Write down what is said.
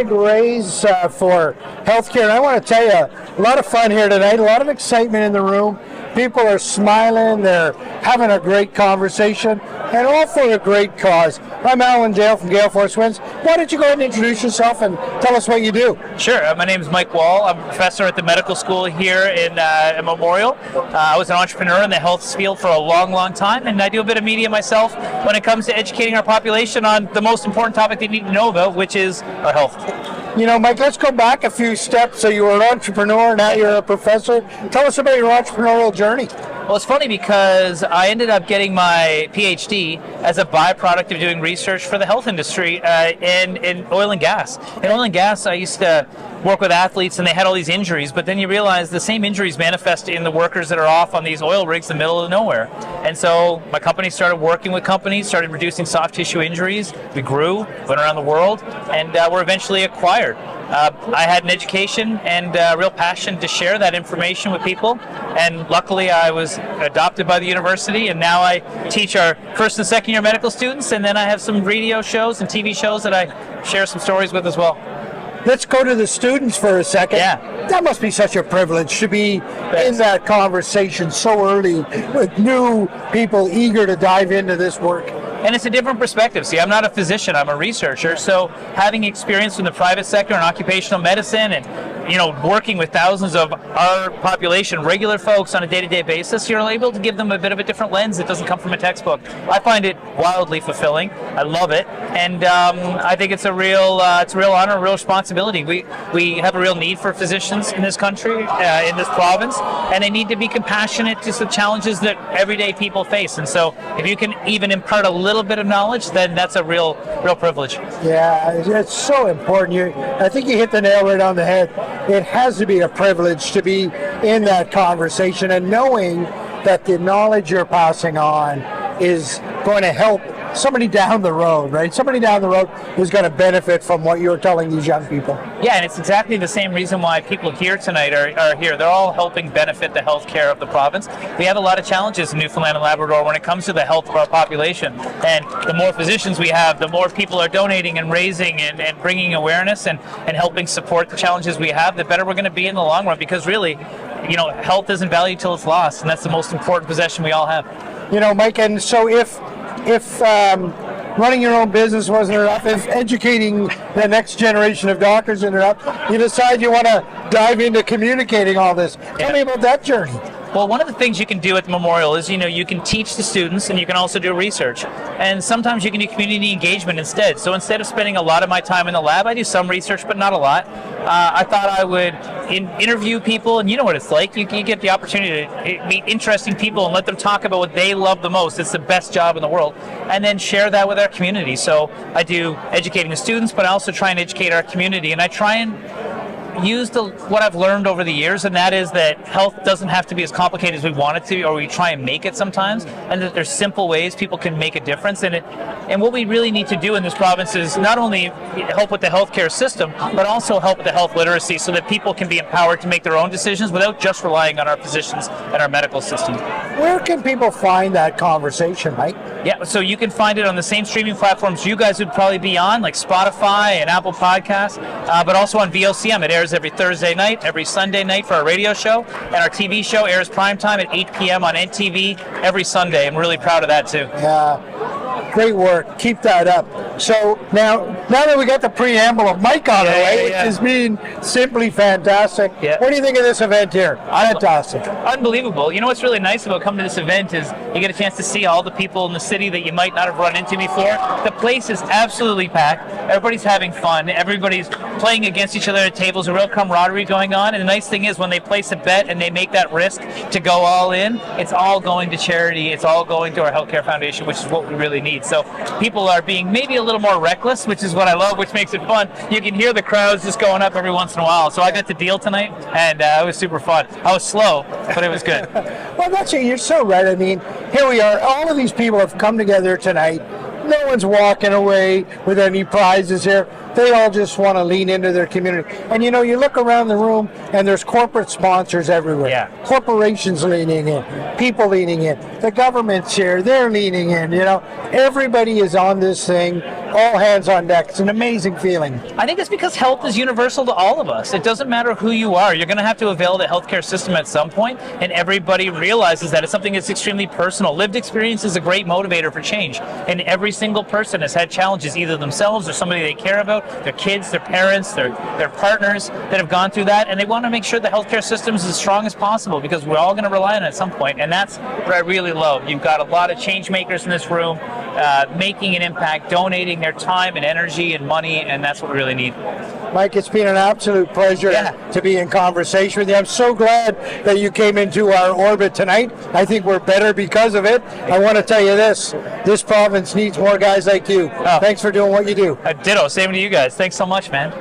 big raise for healthcare. And I want to tell you, a lot of fun here tonight, a lot of excitement in the room. People are smiling, they're having a great conversation, and all for a great cause. I'm Alan Dale from Gale Force Wins. Why don't you go ahead and introduce yourself and tell us what you do? Sure. My name is Mike Wahl. I'm a professor at the medical school here in Memorial. I was an entrepreneur in the health field for a long, long time, and I do a bit of media myself when it comes to educating our population on the most important topic they need to know about, which is our health. You know, Mike, let's go back a few steps. So you were an entrepreneur, now you're a professor. Tell us about your entrepreneurial journey. Well, it's funny because I ended up getting my PhD as a byproduct of doing research for the health industry in oil and gas. In oil and gas, I used to work with athletes and they had all these injuries, but then you realize the same injuries manifest in the workers that are off on these oil rigs in the middle of nowhere. And so my company started working with companies, started reducing soft tissue injuries. We grew, went around the world, and were eventually acquired. I had an education and a real passion to share that information with people, and luckily I was adopted by the university, and now I teach our first and second year medical students, and then I have some radio shows and TV shows that I share some stories with as well. Let's go to the students for a second. Yeah. That must be such a privilege to be in that conversation so early with new people eager to dive into this work. And it's a different perspective. See, I'm not a physician, I'm a researcher, so having experience in the private sector and occupational medicine and working with thousands of our population, regular folks on a day-to-day basis, you're able to give them a bit of a different lens that doesn't come from a textbook. I find it wildly fulfilling. I love it, and I think it's a real honor, a real responsibility. We have a real need for physicians in this country, in this province, and they need to be compassionate to the challenges that everyday people face. And so, if you can even impart a little bit of knowledge, then that's a real privilege. Yeah, it's so important. I think you hit the nail right on the head. It has to be a privilege to be in that conversation and knowing that the knowledge you're passing on is going to help somebody down the road, right? Somebody down the road who's going to benefit from what you're telling these young people. Yeah, and it's exactly the same reason why people here tonight are here. They're all helping benefit the health care of the province. We have a lot of challenges in Newfoundland and Labrador when it comes to the health of our population. And the more physicians we have, the more people are donating and raising and bringing awareness and helping support the challenges we have, the better we're going to be in the long run. Because really, health isn't valued till it's lost, and that's the most important possession we all have. Mike, and so if running your own business wasn't enough, if educating the next generation of doctors isn't enough, you decide you want to dive into communicating all this. Tell me about that journey. Well, one of the things you can do at the Memorial is, you can teach the students and you can also do research. And sometimes you can do community engagement instead. So instead of spending a lot of my time in the lab, I do some research, but not a lot. I thought I would interview people, and you know what it's like. You get the opportunity to meet interesting people and let them talk about what they love the most. It's the best job in the world. And then share that with our community. So I do educating the students, but I also try and educate our community. And I try and use what I've learned over the years, and that is that health doesn't have to be as complicated as we want it to, or we try and make it sometimes, and that there's simple ways people can make a difference in it. And what we really need to do in this province is not only help with the healthcare system, but also help with the health literacy so that people can be empowered to make their own decisions without just relying on our physicians and our medical system. Where can people find that conversation, Mike? Yeah, so you can find it on the same streaming platforms you guys would probably be on, like Spotify and Apple Podcasts, but also on VOCM. It airs every Thursday night, every Sunday night for our radio show, and our TV show airs primetime at 8 p.m. on NTV every Sunday. I'm really proud of that, too. Yeah, great work. Keep that up. So now that we got the preamble of Mike on the way, which has been simply fantastic, what do you think of this event here? Fantastic. Unbelievable. What's really nice about coming to this event is you get a chance to see all the people in the city that you might not have run into before. The place is absolutely packed. Everybody's having fun. Everybody's playing against each other at tables, a real camaraderie going on. And the nice thing is when they place a bet and they make that risk to go all in, it's all going to charity. It's all going to our healthcare foundation, which is what we really need. So people are being maybe a little more reckless, which is what I love, which makes it fun. You can hear the crowds just going up every once in a while. So I got to deal tonight, and it was super fun. I was slow, but it was good. Well, that's it. You're so right. I mean, here we are. All of these people have come together tonight. No one's walking away with any prizes here. They all just want to lean into their community. And you look around the room and there's corporate sponsors everywhere. Yeah. Corporations leaning in, people leaning in. The government's here, they're leaning in. Everybody is on this thing all hands on deck. It's an amazing feeling. I think it's because health is universal to all of us. It doesn't matter who you are. You're going to have to avail the healthcare system at some point, and everybody realizes that it's something that's extremely personal. Lived experience is a great motivator for change, and every single person has had challenges, either themselves or somebody they care about, their kids, their parents, their partners that have gone through that, and they want to make sure the healthcare system is as strong as possible because we're all going to rely on it at some point, and that's what I really love. You've got a lot of change makers in this room making an impact, donating their time and energy and money, and that's what we really need. Mike, it's been an absolute pleasure to be in conversation with you. I'm so glad that you came into our orbit tonight. I think we're better because of it. I want to tell you this province needs more guys like you. Thanks for doing what you do. Ditto. Same to you guys. Thanks so much, man.